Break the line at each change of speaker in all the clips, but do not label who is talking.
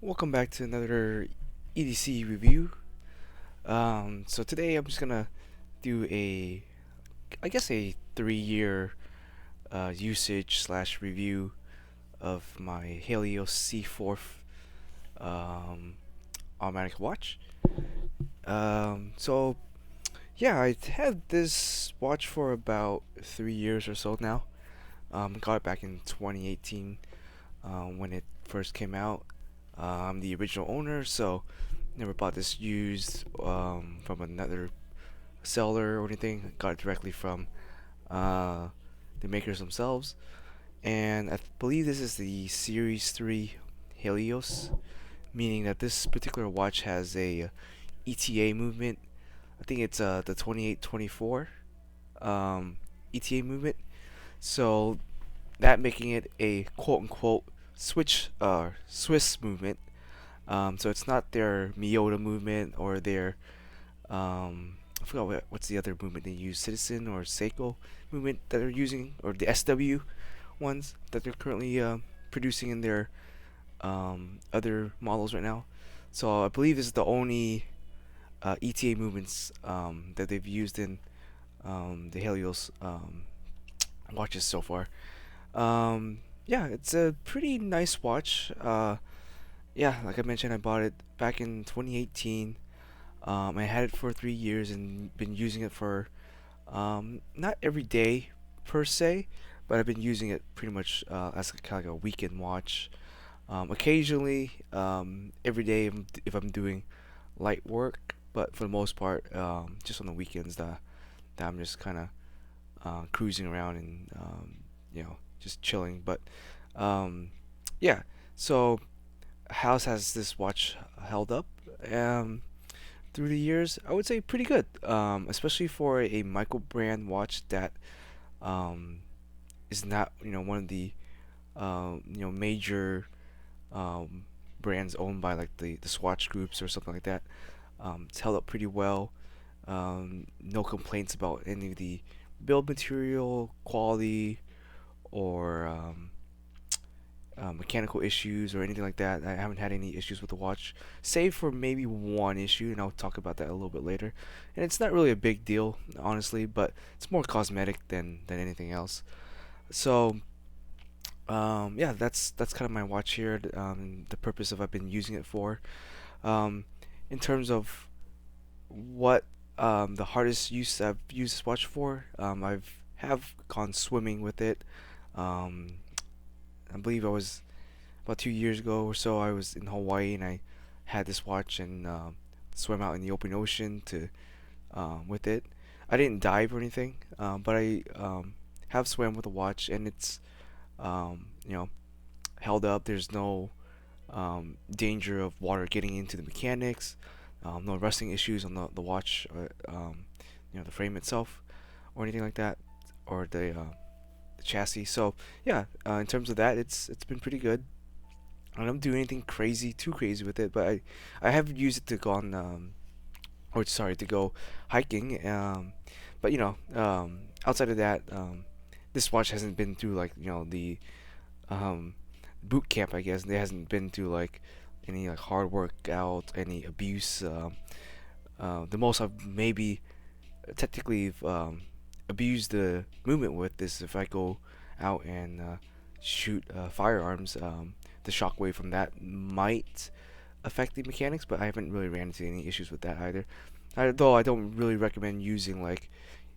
Welcome back to another EDC review. So today I'm just gonna do I guess a 3-year usage slash review of my Halios Seaforth um, automatic watch. So yeah, I had this watch for about 3 years or so now. Got it back in 2018 when it first came out. I'm the original owner, so never bought this used from another seller or anything. Got it directly from uh, the makers themselves. And I believe this is the Series 3 Helios, meaning that this particular watch has a ETA movement. I think it's the 2824 ETA movement. So that making it a quote unquote Swiss movement. So it's not their Miyota movement or their I forgot what's the other movement they use, Citizen or Seiko movement that they're using, or the SW ones that they're currently producing in their other models right now. So I believe this is the only ETA movements that they've used in the Helios watches so far. Yeah, it's a pretty nice watch. Yeah, like I mentioned, I bought it back in 2018. I had it for 3 years and been using it for not every day per se, but I've been using it pretty much as kind of like a weekend watch. Occasionally, every day if I'm doing light work, but for the most part, just on the weekends that I'm just kind of cruising around and just chilling. But um, yeah, so House has this watch held up through the years? I would say pretty good, especially for a Michael brand watch that um, is not one of the major um, brands owned by like the Swatch groups or something like that. It's held up pretty well. No complaints about any of the build material quality or mechanical issues or anything like that. I haven't had any issues with the watch, save for maybe one issue, and I'll talk about that a little bit later. And it's not really a big deal, honestly, but it's more cosmetic than anything else. So yeah, that's kind of my watch here. The purpose of I've been using it for. Um, in terms of what the hardest use I've used this watch for, I've have gone swimming with it. Um, I believe I was about 2 years ago or so. I was in Hawaii and I had this watch and swam out in the open ocean to with it. I didn't dive or anything, but I have swam with a watch and it's you know held up. There's no danger of water getting into the mechanics. No rusting issues on the watch, or, the frame itself, or anything like that, or the chassis. So yeah, in terms of that, it's been pretty good. I don't do anything too crazy with it, but I have used it to go on or sorry, to go hiking. But outside of that, this watch hasn't been through like the um, boot camp. I guess it hasn't been through like any like hard workout, any abuse. The most I've maybe technically abused the movement with is if I go out and shoot firearms. The shockwave from that might affect the mechanics, but I haven't really ran into any issues with that either. Though I don't really recommend using like,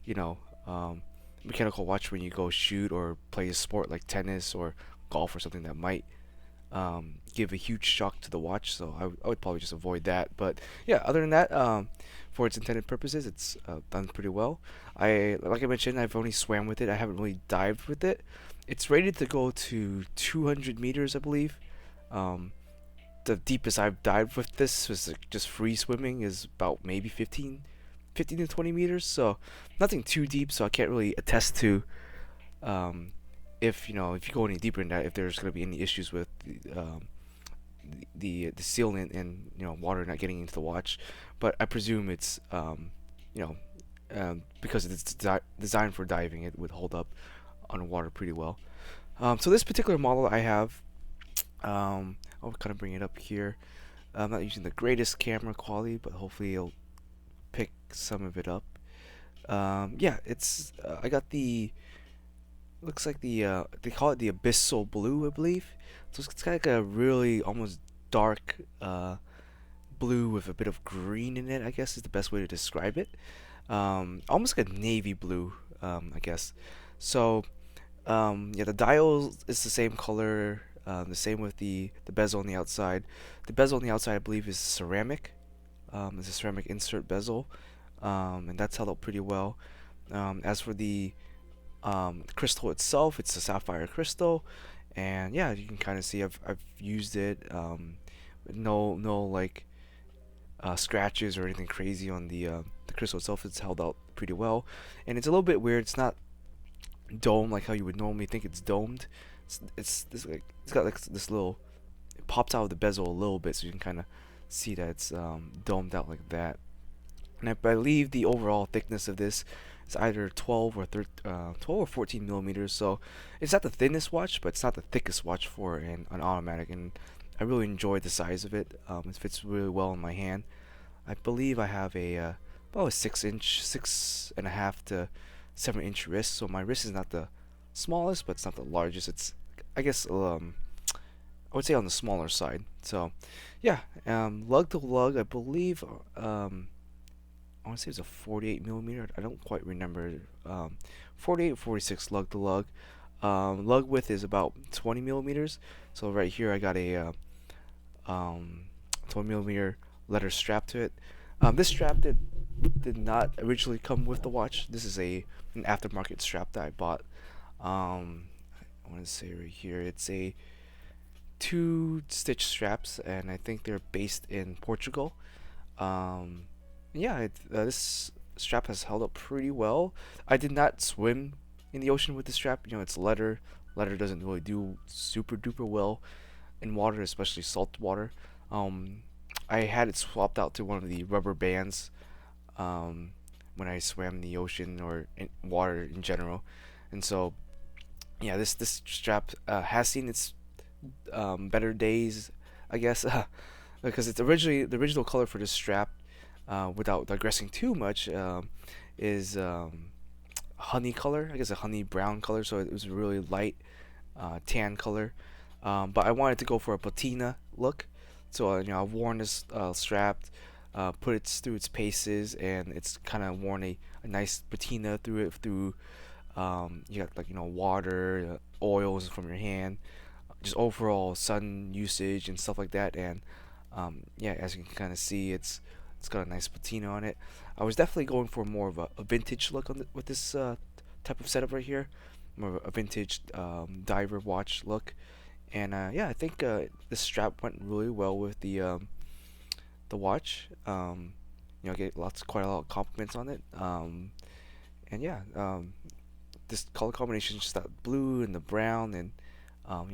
you know, um, mechanical watch when you go shoot or play a sport like tennis or golf or something that might give a huge shock to the watch. So I would probably just avoid that. But yeah, other than that, for its intended purposes, it's done pretty well. Like I mentioned, I've only swam with it. I haven't really dived with it. It's rated to go to 200 meters, I believe. Um, the deepest I've dived with this was like just free swimming is about maybe 15 to 20 meters. So nothing too deep. So I can't really attest to um, if you go any deeper in that, if there's going to be any issues with the sealant and water not getting into the watch. But I presume it's you know because it's designed for diving, it would hold up on water pretty well. So this particular model I have, I'll kind of bring it up here. I'm not using the greatest camera quality, but hopefully it'll pick some of it up. Yeah, it's I got the looks like they call it the abyssal blue, I believe. So it's kind of like a really almost dark blue with a bit of green in it, I guess is the best way to describe it. Almost like a navy blue, I guess. So yeah, the dial is the same color. The same with the bezel on the outside. The bezel on the outside, I believe, is ceramic. It's a ceramic insert bezel, and that's held up pretty well. As for the crystal itself, it's a sapphire crystal, and yeah, you can kind of see I've used it. No like scratches or anything crazy on the crystal itself. It's held out pretty well, and it's a little bit weird. It's not domed like how you would normally think it's domed. It's this like it's got like this little it pops out of the bezel a little bit, so you can kind of see that it's domed out like that. And I believe the overall thickness of this is either 12 or 14 millimeters. So it's not the thinnest watch, but it's not the thickest watch for an automatic. And I really enjoyed the size of it. It fits really well in my hand. I believe I have about a 6 inch, 6.5 to 7 inch wrist. So my wrist is not the smallest, but it's not the largest. It's I guess I would say on the smaller side. So yeah, lug to lug, I believe. I want to say it's a 48 millimeter. I don't quite remember. 48, 46 lug to lug. Lug width is about 20 millimeters. So right here I got a 20 millimeter leather strap to it. This strap did not originally come with the watch. This is an aftermarket strap that I bought. I want to say right here it's a two stitch straps, and I think they're based in Portugal. Um, yeah, this strap has held up pretty well. I did not swim in the ocean with the strap. You know, it's leather. Leather doesn't really do super duper well in water, especially salt water. Um, I had it swapped out to one of the rubber bands um, when I swam in the ocean or in water in general. And so, yeah, this strap has seen its better days, I guess, because it's originally the original color for this strap, without digressing too much, is honey color. I guess a honey brown color. So it was a really light tan color. But I wanted to go for a patina look. So I've worn this strap, put it through its paces, and it's kind of worn a nice patina through it. Through you got like water, oils from your hand, just overall sun usage and stuff like that. And yeah, as you can kind of see, it's got a nice patina on it. I was definitely going for more of a vintage look with this type of setup right here, more of a vintage diver watch look. And yeah, I think the strap went really well with the watch. I get quite a lot of compliments on it. And yeah, this color combination, just that blue and the brown, and um,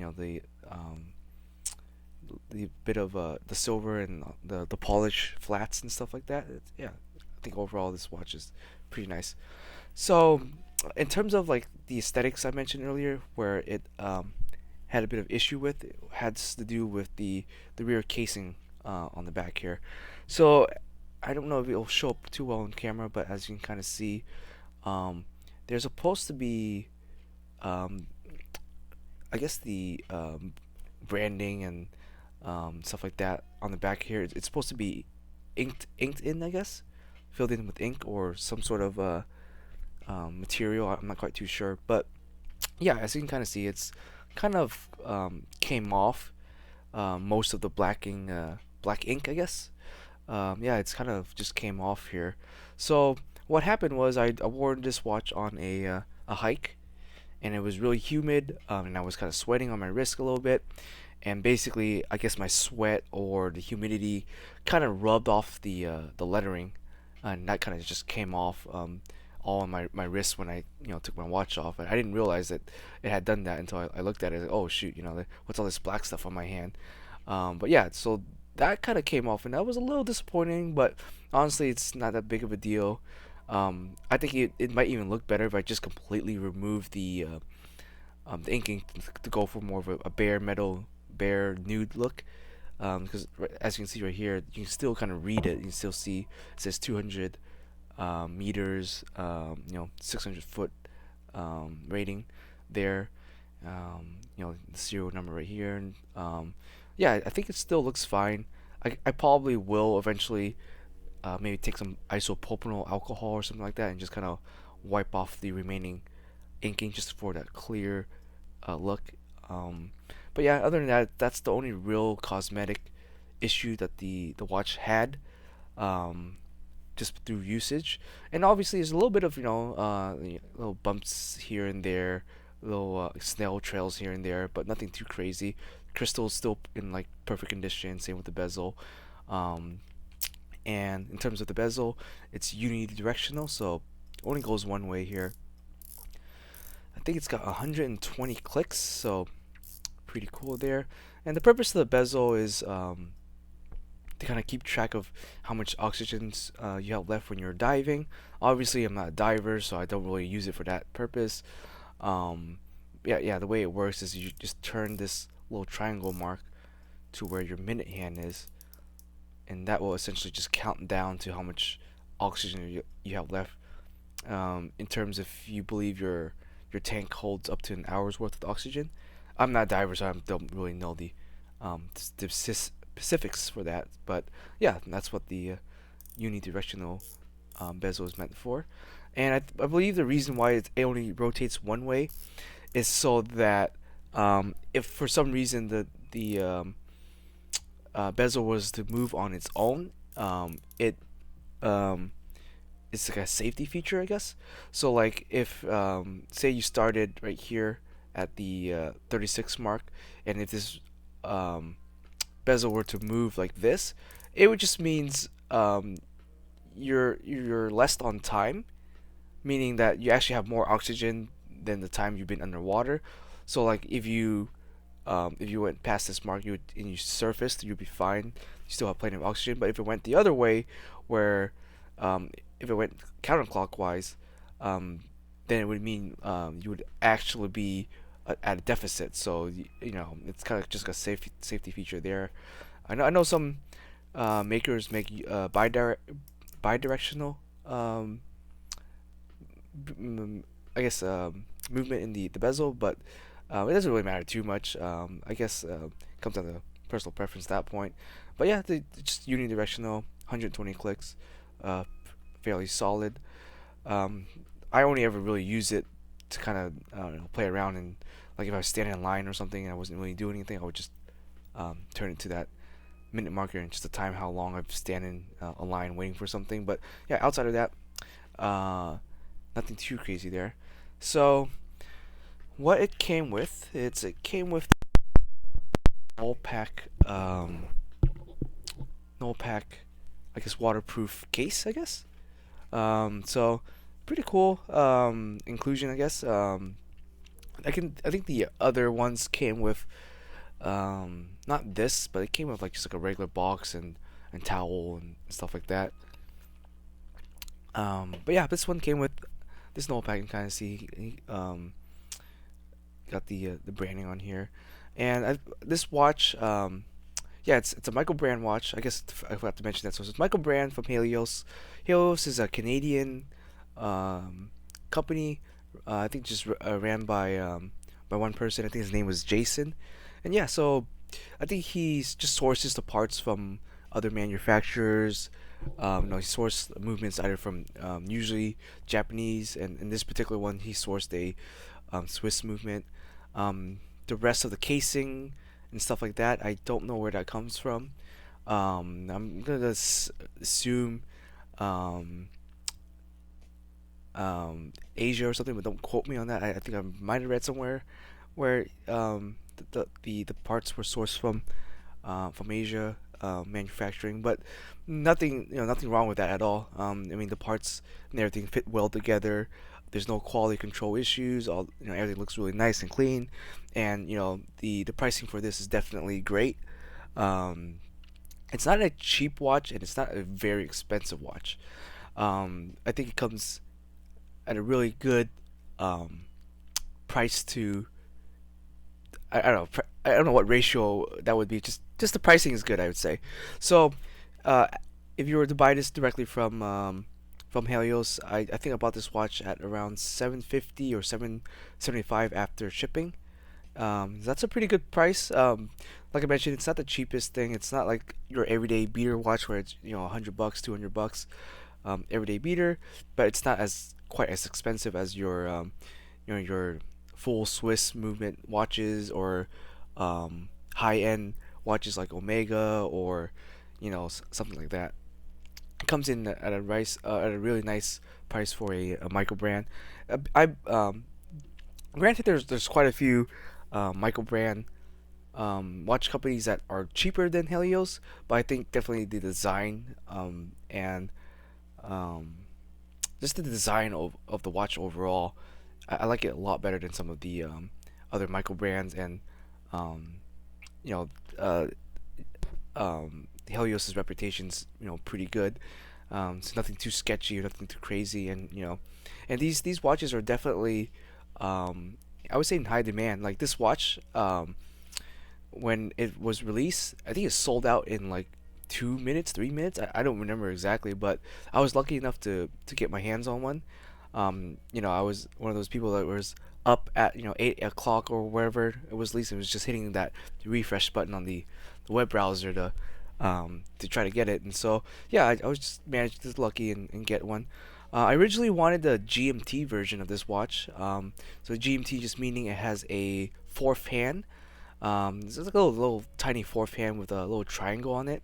the bit of the silver and the polish flats and stuff like that. Yeah, I think overall this watch is pretty nice. So, in terms of like the aesthetics I mentioned earlier, where it had a bit of issue with, it had to do with the rear casing on the back here. So, I don't know if it'll show up too well on camera, but as you can kind of see, um, there's supposed to be, um, I guess the branding and stuff like that on the back here. It's supposed to be inked in, I guess, filled in with ink or some sort of material. I'm not quite too sure, but yeah, as you can kind of see, it's kind of came off most of the black ink, I guess. Yeah, it's kind of just came off here. So what happened was I wore this watch on a hike, and it was really humid, and I was kind of sweating on my wrist a little bit, and basically I guess my sweat or the humidity kind of rubbed off the lettering, and that kind of just came off all on my wrist when I took my watch off. And I didn't realize that it had done that until I looked at it. Like, oh shoot, what's all this black stuff on my hand? But yeah, so that kind of came off, and that was a little disappointing. But honestly, it's not that big of a deal. I think it might even look better if I just completely remove the inking to go for more of a bare metal bare nude look, because as you can see right here, you can still kind of read it. You can still see it says 200 meters, 600 foot rating there. The serial number right here. And yeah, I think it still looks fine. I probably will eventually maybe take some isopropyl alcohol or something like that and just kind of wipe off the remaining inking just for that clear look. Um, but yeah, other than that, that's the only real cosmetic issue that the watch had. Um, just through usage, and obviously there's a little bit of little bumps here and there, little snail trails here and there, but nothing too crazy. Crystal's still in like perfect condition. Same with the bezel. Um, and in terms of the bezel, it's unidirectional, so only goes one way here. I think it's got 120 clicks, so pretty cool there. And the purpose of the bezel is to kind of keep track of how much oxygen you have left when you're diving. Obviously, I'm not a diver, so I don't really use it for that purpose. Um, yeah. The way it works is you just turn this little triangle mark to where your minute hand is, and that will essentially just count down to how much oxygen you have left. In terms if you believe your tank holds up to an hour's worth of oxygen. I'm not a diver, so I don't really know the specifics for that. But yeah, that's what the unidirectional bezel is meant for. And I believe the reason why it only rotates one way is so that if for some reason the bezel was to move on its own, it um, it's like a safety feature, I guess. So like if say you started right here at the 36 mark, and if this um, bezel were to move like this, it would just means you're less on time, meaning that you actually have more oxygen than the time you've been underwater. So like if you went past this mark, and you surfaced, you'd be fine. You still have plenty of oxygen. But if it went the other way, where if it went counterclockwise, um, then it would mean you would actually be at a deficit. So it's kind of just a safety feature there. I know some makers make bidirectional I guess movement in the bezel, but it doesn't really matter too much. I guess it comes down to personal preference at that point. But yeah, just unidirectional, 120 clicks, uh, fairly solid. Um, I only ever really use it to kind of play around, and like if I was standing in line or something and I wasn't really doing anything, I would just turn it to that minute marker and just to time how long I've standing a line waiting for something. But yeah, outside of that, uh, nothing too crazy there. So what it came with, it came with null pack, null pack, I guess waterproof case, I guess. So pretty cool inclusion, I guess. I think the other ones came with not this, but it came with like just like a regular box and towel and stuff like that. But yeah, this one came with this null pack. You can kind of see got the branding on here, and this watch yeah, it's a Michael Brand watch. I guess I forgot to mention that. So it's Michael Brand from Halios. Halios is a Canadian company. I think just ran by one person. I think his name was Jason. And yeah, so I think he's just sources the parts from other manufacturers. He sourced movements either from usually Japanese, and in this particular one, he sourced a Swiss movement. The rest of the casing and stuff like that, I don't know where that comes from. I'm gonna assume um, Asia or something, but don't quote me on that. I think I might have read somewhere where the parts were sourced from Asia manufacturing, but nothing wrong with that at all. I mean the parts and everything fit well together. There's no quality control issues. All everything looks really nice and clean, and the pricing for this is definitely great. Um, it's not a cheap watch, and it's not a very expensive watch. I think it comes at a really good um, price to I don't know. I don't know what ratio that would be. Just the pricing is good, I would say. So, uh, if you were to buy this directly from Helios, I think I bought this watch at around 750 or 775 after shipping. That's a pretty good price. Like I mentioned, it's not the cheapest thing. It's not like your everyday beater watch where it's $100, $200, everyday beater, but it's not as quite as expensive as your full Swiss movement watches or high end watches like Omega or something like that. It comes in at a really nice price for a micro brand. I Granted, there's quite a few micro brand watch companies that are cheaper than Helios, but I think definitely the design and um, just the design of the watch overall, I like it a lot better than some of the other micro brands, and um, you know uh, Helios's reputation's pretty good. It's nothing too sketchy or nothing too crazy, and these watches are definitely I would say in high demand. Like this watch, when it was released, I think it sold out in like 2 minutes, 3 minutes. I don't remember exactly, but I was lucky enough to get my hands on one. I was one of those people that was up at 8 o'clock or wherever it was released. It was just hitting that refresh button on the web browser to try to get it. And so yeah, I was just managed to lucky and get one. I originally wanted the GMT version of this watch. So GMT just meaning it has a fourth hand. It's like a little tiny fourth hand with a little triangle on it,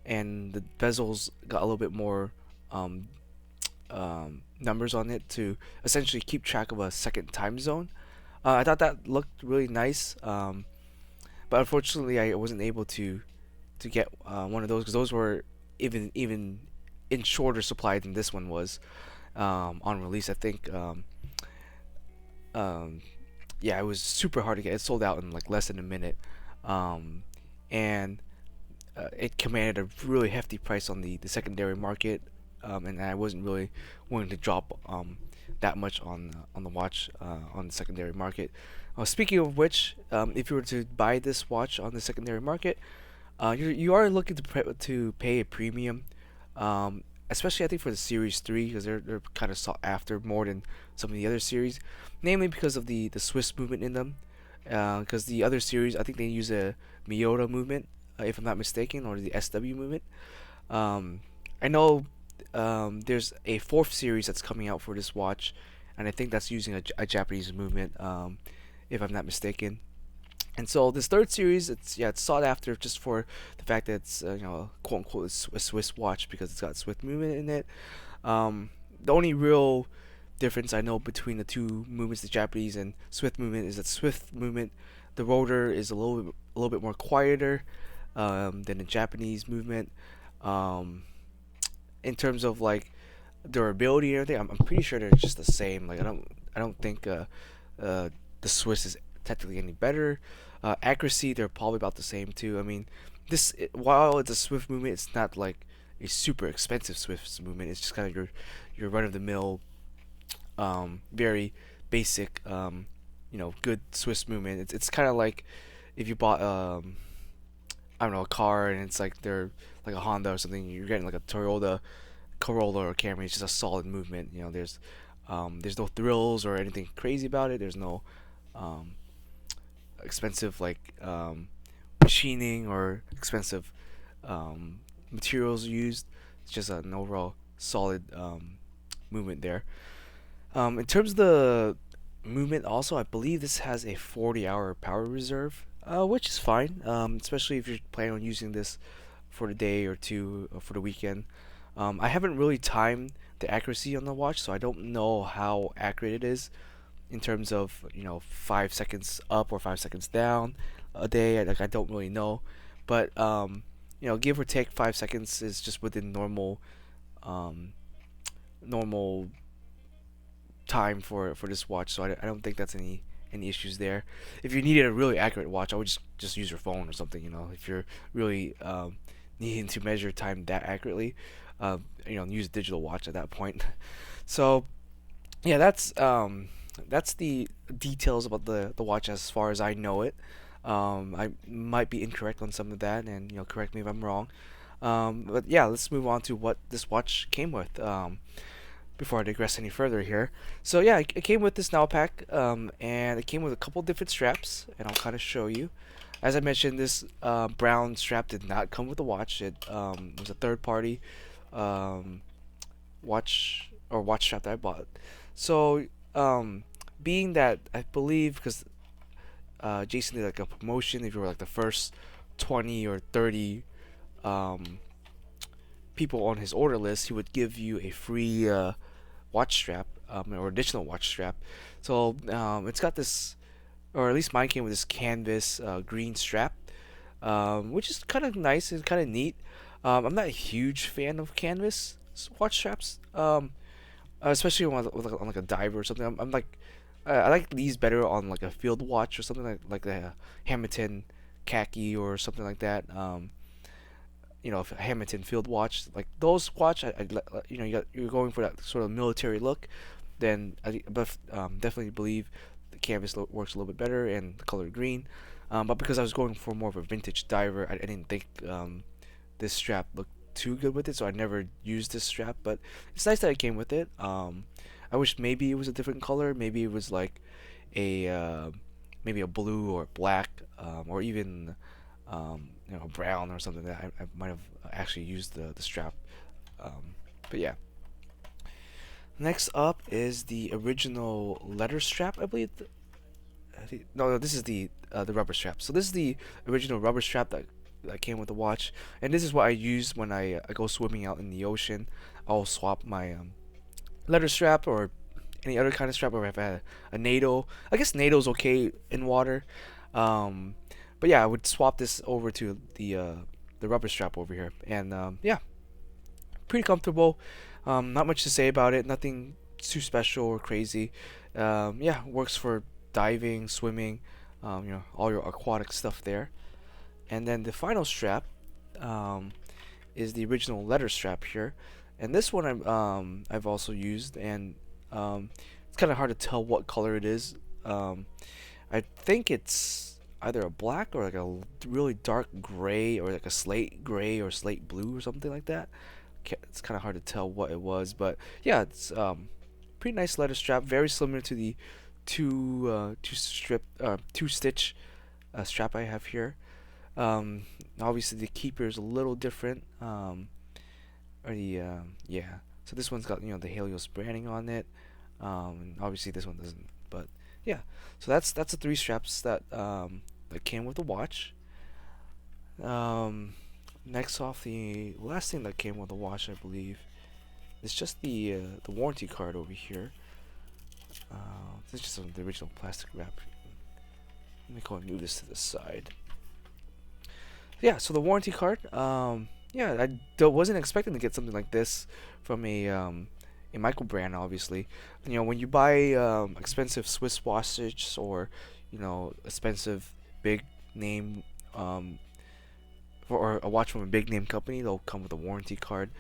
and the bezels got a little bit more um, numbers on it to essentially keep track of a second time zone. I thought that looked really nice, but unfortunately I wasn't able to get one of those because those were even in shorter supply than this one was on release. I think um, yeah, it was super hard to get. It sold out in like less than a minute, um, and it commanded a really hefty price on the secondary market, and I wasn't really willing to drop that much on the watch on the secondary market. Speaking of which, if you were to buy this watch on the secondary market, you are looking to pay a premium, especially I think for the Series 3 because they're kind of sought after more than some of the other series, namely because of the Swiss movement in them. Because the other series, I think they use a Miyota movement, if I'm not mistaken, or the SW movement. Um, I know there's a fourth series that's coming out for this watch, and I think that's using a Japanese movement, if I'm not mistaken. And so this third series, it's sought after just for the fact that it's quote unquote a Swiss watch because it's got Swiss movement in it. The only real difference I know between the two movements, the Japanese and Swiss movement, is that Swiss movement, the rotor is a little bit more quieter than the Japanese movement. Um, in terms of like durability and everything, I'm pretty sure they're just the same. Like I don't think uh, the Swiss is technically any better. Accuracy, they're probably about the same too. I mean, while it's a Swift movement, it's not like a super expensive Swift movement. It's just kind of your run of the mill, very basic, good Swiss movement. It's kind of like if you bought I don't know, a car and it's like they're like a Honda or something. You're getting like a Toyota Corolla or Camry. It's just a solid movement. There's no thrills or anything crazy about it. There's no um, expensive like machining or expensive materials used. It's just an overall solid movement there. In terms of the movement, also, I believe this has a 40-hour power reserve, which is fine, especially if you're planning on using this for the day or two or for the weekend. I haven't really timed the accuracy on the watch, so I don't know how accurate it is in terms of 5 seconds up or 5 seconds down a day. Like I don't really know, but give or take 5 seconds is just within um, normal time for this watch. So I don't think that's any issues there. If you needed a really accurate watch, I would just use your phone or something. If you're really needing to measure time that accurately, use a digital watch at that point. So yeah, that's the details about the watch as far as I know it. I might be incorrect on some of that, and correct me if I'm wrong. But yeah, let's move on to what this watch came with. Before I digress any further here, so yeah, it came with this now pack, and it came with a couple different straps, and I'll kind of show you. As I mentioned, this brown strap did not come with the watch. It was a third party um, watch strap that I bought. So, being that I believe because Jason did like a promotion, if you were like the first 20 or 30 um, people on his order list, he would give you a free watch strap, or additional watch strap. So it's got this, or at least mine came with this canvas green strap, which is kind of nice and kind of neat. I'm not a huge fan of canvas watch straps, especially on like a diver or something. I'm like, I like these better on like a field watch or something like the Hamilton khaki or something like that. A Hamilton field watch, like those watch, you're going for that sort of military look, then definitely believe the canvas works a little bit better and the color green. But because I was going for more of a vintage diver, I didn't think this strap looked too good with it, so I never used this strap. But it's nice that it came with it. I wish maybe it was a different color. Maybe it was like a maybe a blue or black, or even brown or something that I might have actually used the strap. But yeah. Next up is the original leather strap, I believe. No, this is the rubber strap. So this is the original rubber strap that came with the watch, and this is what I use when I go swimming out in the ocean. I'll swap my leather strap or any other kind of strap, or if I had a NATO. I guess NATO's okay in water. Um, but yeah, I would swap this over to the rubber strap over here, and yeah, pretty comfortable. Not much to say about it. Nothing too special or crazy. Yeah, works for diving, swimming, all your aquatic stuff there. And then the final strap um, is the original leather strap here, and this one I've also used, and it's kind of hard to tell what color it is. I think it's either a black or like a really dark gray or like a slate gray or slate blue or something like that. It's kind of hard to tell what it was, but yeah, it's pretty nice leather strap, very similar to the two stitch strap I have here. Obviously the keeper is a little different. Or the yeah. So this one's got the Halios branding on it. And obviously this one doesn't. But yeah. So that's the three straps that came with the watch. Um, Next off, the last thing that came with the watch, I believe, is just the warranty card over here. This is just the original plastic wrap. Let me go and move this to the side. Yeah, so the warranty card. Yeah, wasn't expecting to get something like this from a micro brand. Obviously, when you buy expensive Swiss watches or expensive big name or a watch from a big name company, they'll come with a warranty card.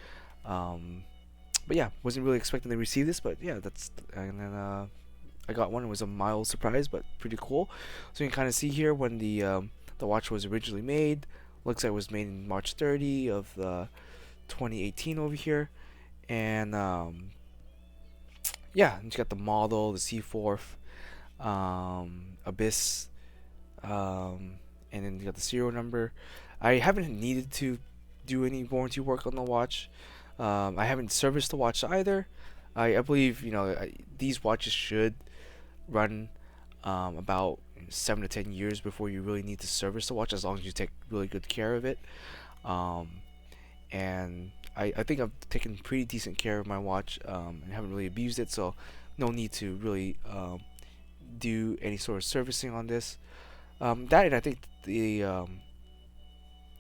But yeah, wasn't really expecting to receive this, but yeah, and then I got one. It was a mild surprise, but pretty cool. So you can kind of see here when the watch was originally made. Looks like it was made in March 30 of 2018 over here, and yeah, you got the model, the Seaforth, Abyss, and then you got the serial number. I haven't needed to do any warranty work on the watch. I haven't serviced the watch either. I believe these watches should run about 7 to 10 years before you really need to service the watch, as long as you take really good care of it. Um, and I think I've taken pretty decent care of my watch, and haven't really abused it, so no need to really do any sort of servicing on this. That and I think the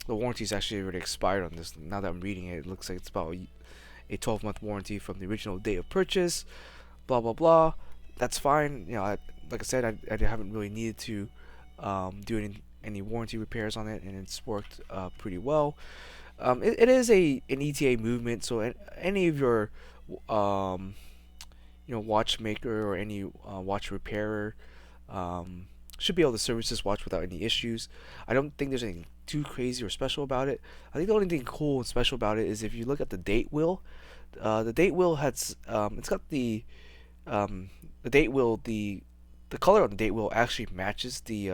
warranty is actually already expired on this. Now that I'm reading it, it looks like it's about a 12-month warranty from the original date of purchase. Blah blah blah. That's fine. Like I said, I haven't really needed to do any warranty repairs on it, and it's worked pretty well. It is an ETA movement, so any of your watchmaker or any watch repairer should be able to service this watch without any issues. I don't think there's anything too crazy or special about it. I think the only thing cool and special about it is if you look at the date wheel. The date wheel has it's got um, the date wheel the color on the date wheel actually matches the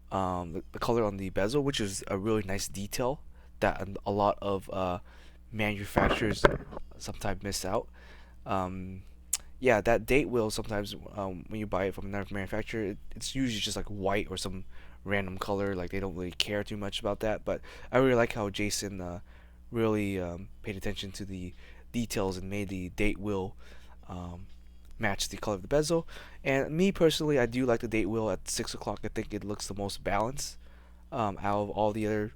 color on the bezel, which is a really nice detail that a lot of manufacturers sometimes miss out. Um, yeah, that date wheel sometimes when you buy it from another manufacturer, it's usually just like white or some random color. Like they don't really care too much about that. But I really like how Jason really paid attention to the details and made the date wheel um, match the color of the bezel. And me personally, I do like the date wheel at 6 o'clock. I think it looks the most balanced out of all the other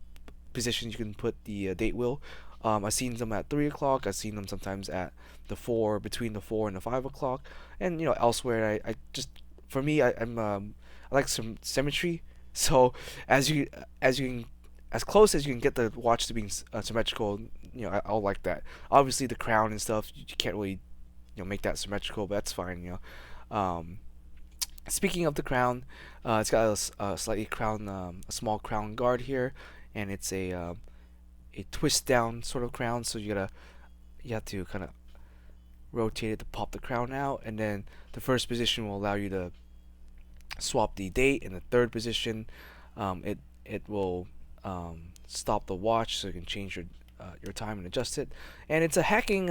positions you can put the date wheel. I've seen them at 3 o'clock. I've seen them sometimes at the four, between the 4 and the 5 o'clock, and elsewhere. I just for me, I like some symmetry. So as you as you can as close as you can get the watch to being symmetrical, I'll like that. Obviously, the crown and stuff you can't really make that symmetrical, but that's fine. Speaking of the crown, it's got a slightly a small crown guard here, and it's a twist down sort of crown. So you have to kind of rotate it to pop the crown out, and then the first position will allow you to swap the date, and the third position, it will stop the watch so you can change your time and adjust it. And it's a hacking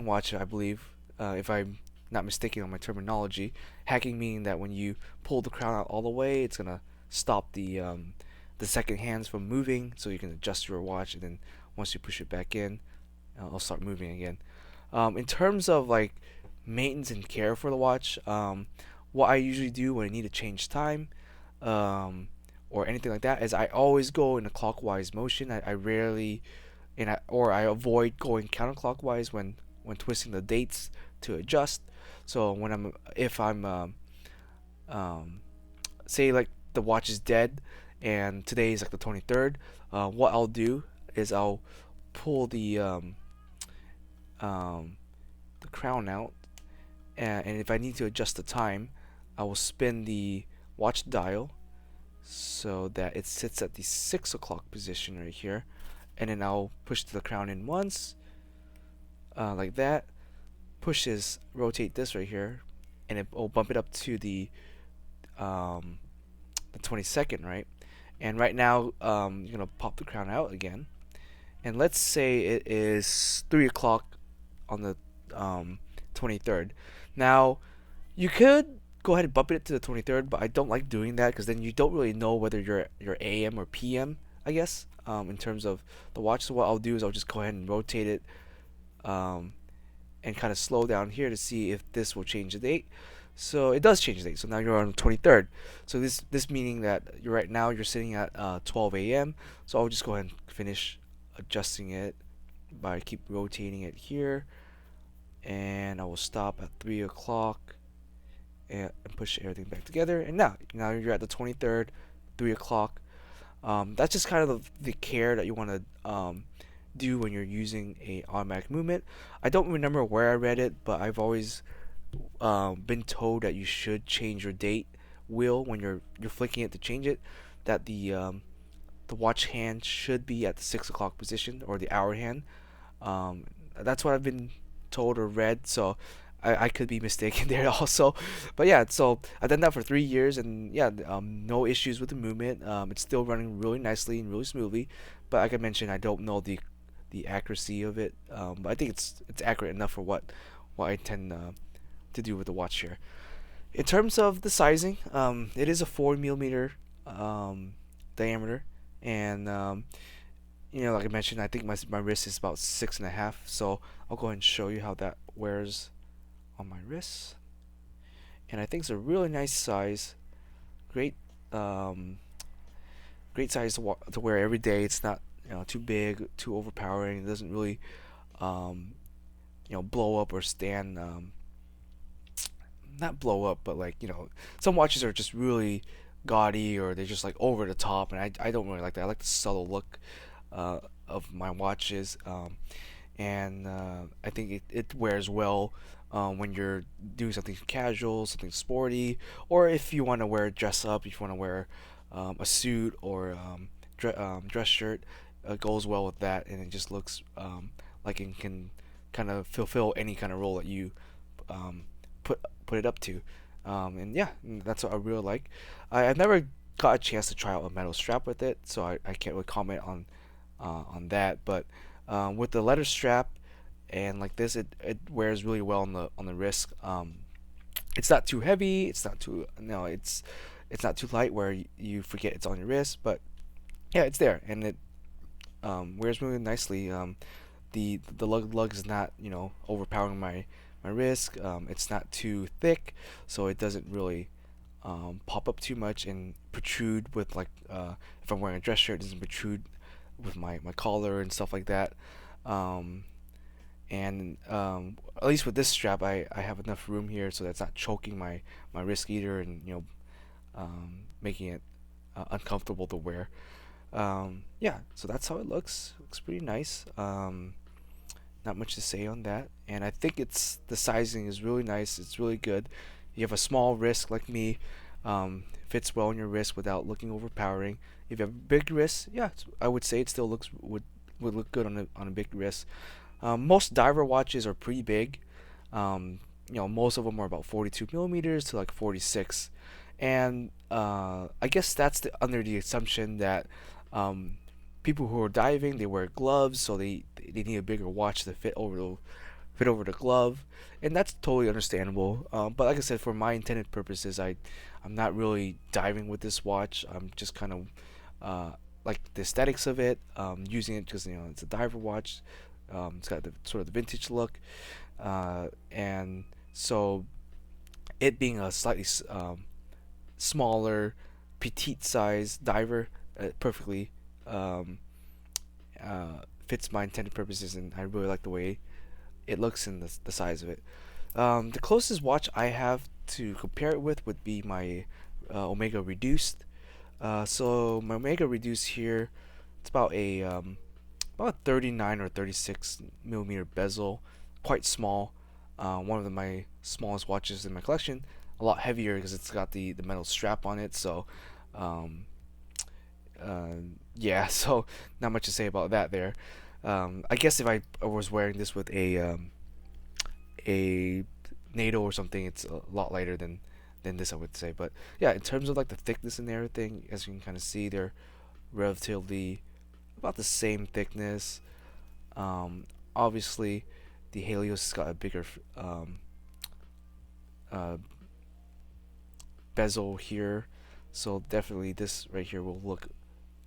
watch, I believe, if I'm not mistaken on my terminology. Hacking meaning that when you pull the crown out all the way, it's gonna stop the second hands from moving, so you can adjust your watch, and then once you push it back in, it'll start moving again. In terms of like maintenance and care for the watch, what I usually do when I need to change time, or anything like that, is I always go in a clockwise motion. I rarely, or I avoid going counterclockwise when twisting the dates to adjust. So if I'm say like the watch is dead and today is like the 23rd, what I'll do is I'll pull the crown out, and if I need to adjust the time, I will spin the watch dial so that it sits at the 6 o'clock position right here, and then I'll push the crown in once, like that. Rotate this right here, and it will bump it up to the 22nd, right? And right now, you're gonna pop the crown out again, and let's say it is 3 o'clock on the 23rd. Now, you could go ahead and bump it to the 23rd, but I don't like doing that because then you don't really know whether you're AM or PM, I guess, in terms of the watch. So what I'll do is I'll just go ahead and rotate it, and kind of slow down here to see if this will change the date. So it does change the date. So now you're on the 23rd. So this meaning that right now you're sitting at 12 a.m. So I'll just go ahead and finish adjusting it by keep rotating it here, and I will stop at 3 o'clock and push everything back together. And now you're at the 23rd, 3 o'clock. That's just kind of the care that you want to do when you're using a automatic movement. I don't remember where I read it, but I've always been told that you should change your date wheel when you're flicking it to change it. That the watch hand should be at the 6 o'clock position, or the hour hand. That's what I've been told or read, so I could be mistaken there also. But yeah, so I've done that for 3 years, and yeah, no issues with the movement. It's still running really nicely and really smoothly. But like I mentioned, I don't know the accuracy of it, but I think it's accurate enough for what I intend to do with the watch here. In terms of the sizing, it is a 4 millimeter diameter, and like I mentioned, I think my wrist is about 6.5. So I'll go ahead and show you how that wears on my wrist, and I think it's a really nice size. Great, great size to wear every day. It's not too big, too overpowering. It doesn't really blow up or stand, not blow up, but like some watches are just really gaudy, or they're just like over the top, and I don't really like that. I like the subtle look of my watches, and I think it wears well when you're doing something casual, something sporty, or if you want to wear dress up, if you want to wear a suit or dress shirt, goes well with that, and it just looks like it can kind of fulfill any kind of role that you um, put it up to. And yeah, that's what I really like. I've never got a chance to try out a metal strap with it, so I can't really comment on that. But with the leather strap and like this, it wears really well on the wrist. It's not too heavy. It's not too no. It's not too light where you forget it's on your wrist. But yeah, it's there and it wears really nicely. The lug is not overpowering my wrist. It's not too thick, so it doesn't really pop up too much and protrude with like if I'm wearing a dress shirt, it doesn't protrude with my collar and stuff like that. Um, and at least with this strap, I have enough room here so that's not choking my wrist either, and making it uncomfortable to wear. Yeah, so that's how it looks. Looks pretty nice. Not much to say on that, and I think it's the sizing is really nice. It's really good. You have a small wrist like me, fits well on your wrist without looking overpowering. If you have a big wrist, yeah, I would say it still would look good on a big wrist. Most diver watches are pretty big. Most of them are about 42 millimeters to like 46, and I guess that's under the assumption that um, people who are diving, they wear gloves, so they need a bigger watch to fit over the glove, and that's totally understandable. But like I said, for my intended purposes, I'm not really diving with this watch. I'm just kind of like the aesthetics of it, using it because it's a diver watch. It's got the sort of the vintage look, and so it being a slightly smaller, petite size diver, perfectly um, fits my intended purposes, and I really like the way it looks and the size of it. The closest watch I have to compare it with would be my Omega Reduced. So my Omega Reduced here, it's about 39 or 36 millimeter bezel, quite small. One of my smallest watches in my collection. A lot heavier because it's got the metal strap on it. So, um, yeah. So not much to say about that there. I guess if I was wearing this with a NATO or something, it's a lot lighter than this, I would say. But yeah, in terms of like the thickness and everything, as you can kind of see, they're relatively about the same thickness. Obviously, the Halios has got a bigger uh, bezel here, so definitely this right here will look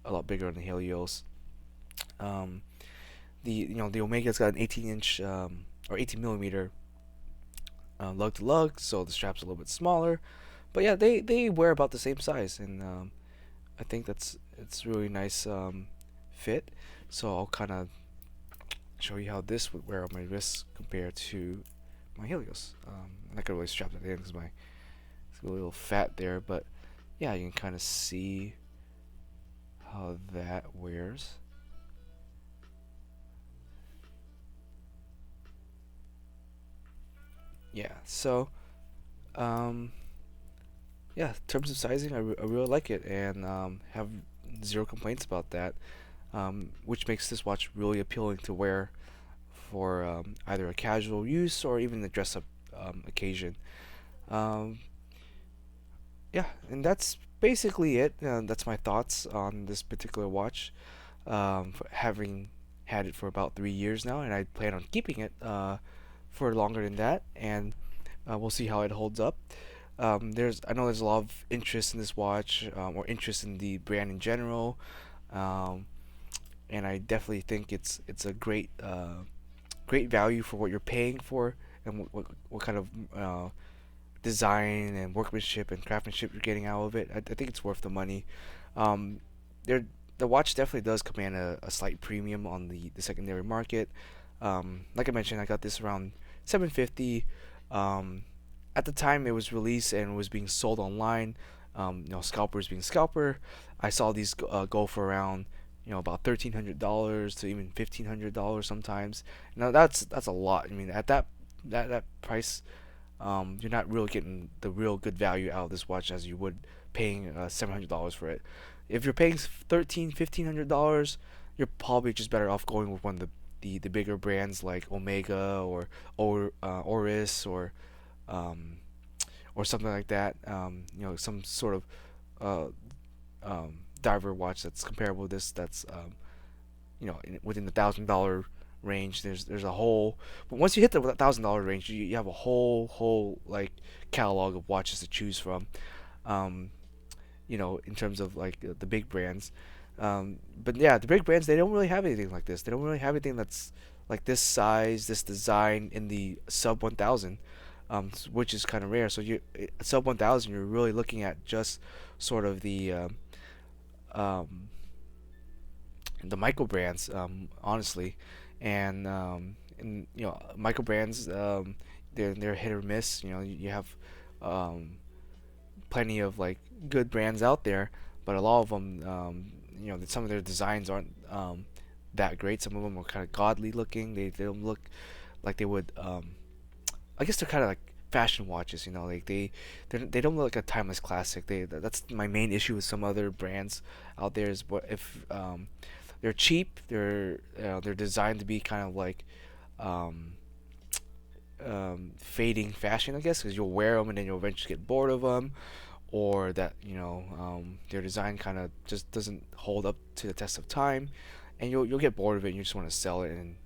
a lot bigger on the Halios. Um, the Omega's got an 18-inch or 18 millimeter lug to lug, so the strap's a little bit smaller. But yeah, they wear about the same size, and I think it's really nice fit. So I'll kind of show you how this would wear on my wrist compared to my Helios. I'm not gonna really strap that in because it's a little fat there, but yeah, you can kind of see how that wears. Yeah, so um, yeah, in terms of sizing, I really like it and have zero complaints about that, which makes this watch really appealing to wear for either a casual use or even a dress up occasion. Um, yeah, and that's basically it. That's my thoughts on this particular watch. For having had it for about 3 years now, and I plan on keeping it for longer than that, and we'll see how it holds up. I know there's a lot of interest in this watch, or interest in the brand in general, um, and I definitely think it's a great value for what you're paying for, and what kind of design and workmanship and craftsmanship you're getting out of it. I think it's worth the money. Um, there, the watch definitely does command a slight premium on the secondary market. Like I mentioned, I got this around 750. At the time it was released and was being sold online, scalpers being scalper, I saw these go for around about $1,300 to even $1,500 sometimes. Now that's a lot. I mean, at that price, you're not really getting the real good value out of this watch as you would paying $700 for it. If you're paying $1,300, $1,500, you're probably just better off going with one of the bigger brands like Omega or Oris um, or something like that. Some sort of diver watch that's comparable to this. That's within the $1,000 range. There's a whole, but once you hit the $1,000 range, you have a whole like catalog of watches to choose from. Um, in terms of like the big brands. But yeah, the big brands, they don't really have anything like this. They don't really have anything that's like this size, this design in the sub 1,000, which is kind of rare. So you sub 1,000, you're really looking at just sort of um, the micro brands, honestly, and micro brands, they're hit or miss. You have um, plenty of like good brands out there, but a lot of them, some of their designs aren't that great. Some of them are kind of godly looking. They don't look like they would. I guess they're kind of like fashion watches. Like they don't look like a timeless classic. That's my main issue with some other brands out there is what if they're cheap. They're designed to be kind of like um, fading fashion, I guess, because you'll wear them and then you'll eventually get bored of them, or that their design kind of just doesn't hold up to the test of time, and you'll get bored of it and you just want to sell it and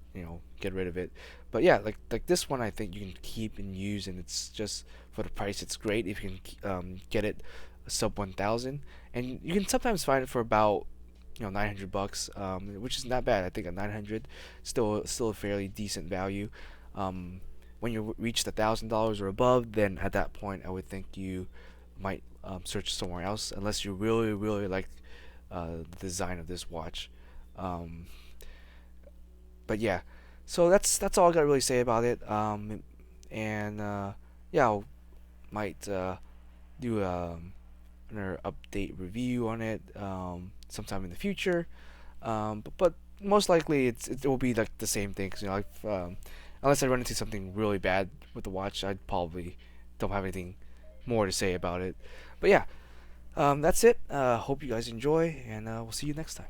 get rid of it. But yeah, like this one, I think you can keep and use, and it's just for the price, it's great if you can get it sub 1,000, and you can sometimes find it for about $900, which is not bad. I think at 900, still a fairly decent value. When you reach the $1,000 or above, then at that point I would think you might search somewhere else, unless you really like the design of this watch. Um, but yeah, so that's all I got to really say about it. And yeah, I might do another update review on it sometime in the future. But most likely it will be like the same thing, 'cause, unless I run into something really bad with the watch, I probably don't have anything more to say about it. But yeah, that's it. Hope you guys enjoy, and we'll see you next time.